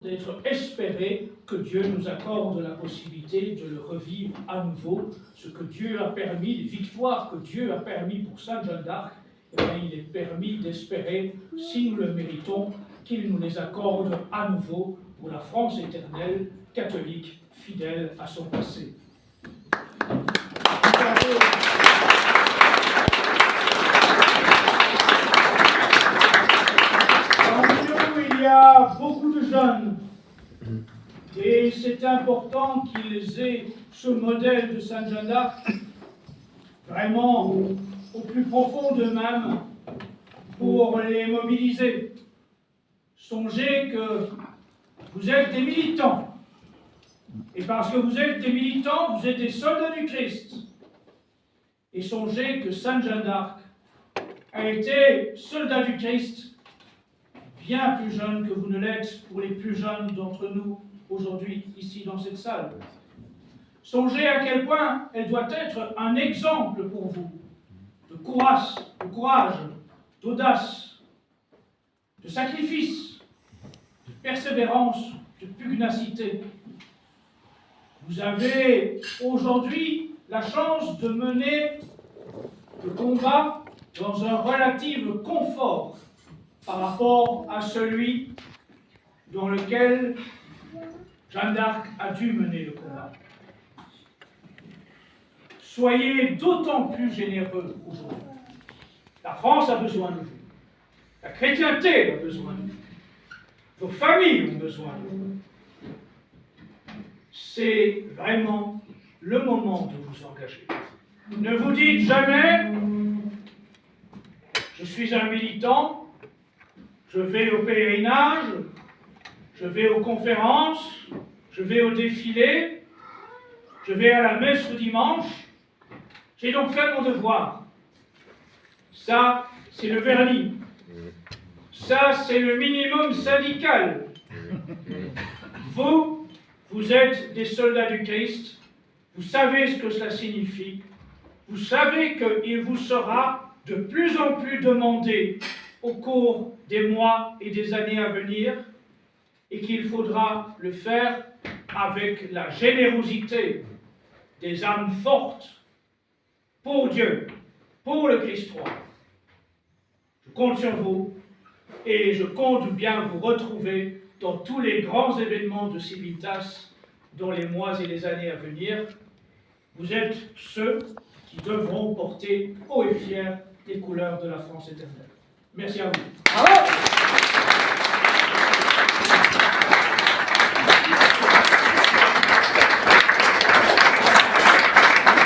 d'être espéré que Dieu nous accorde la possibilité de le revivre à nouveau. Ce que Dieu a permis, les victoires que Dieu a permis pour Sainte Jeanne d'Arc, eh bien, il est permis d'espérer, si nous le méritons, qu'il nous les accorde à nouveau pour la France éternelle, catholique, fidèle à son passé. Il y a beaucoup de jeunes et c'est important qu'ils aient ce modèle de Sainte Jeanne d'Arc vraiment au plus profond d'eux-mêmes pour les mobiliser. Songez que vous êtes des militants et parce que vous êtes des militants, vous êtes des soldats du Christ. Et songez que Sainte Jeanne d'Arc a été soldat du Christ bien plus jeune que vous ne l'êtes pour les plus jeunes d'entre nous aujourd'hui, ici dans cette salle. Songez à quel point elle doit être un exemple pour vous de courage, d'audace, de sacrifice, de persévérance, de pugnacité. Vous avez aujourd'hui la chance de mener le combat dans un relatif confort par rapport à celui dans lequel Jeanne d'Arc a dû mener le combat. Soyez d'autant plus généreux aujourd'hui. La France a besoin de vous. La chrétienté a besoin de vous. Vos familles ont besoin de vous. C'est vraiment le moment de vous engager. Ne vous dites jamais « Je suis un militant », je vais au pèlerinage, je vais aux conférences, je vais au défilé, je vais à la messe le dimanche. J'ai donc fait mon devoir. Ça, c'est le vernis. Ça, c'est le minimum syndical. Vous êtes des soldats du Christ. Vous savez ce que cela signifie. Vous savez qu'il vous sera de plus en plus demandé au cours des mois et des années à venir, et qu'il faudra le faire avec la générosité des âmes fortes pour Dieu, pour le Christ roi. Je compte sur vous et je compte bien vous retrouver dans tous les grands événements de Civitas dans les mois et les années à venir. Vous êtes ceux qui devront porter haut et fier les couleurs de la France éternelle. Merci à vous. Bravo.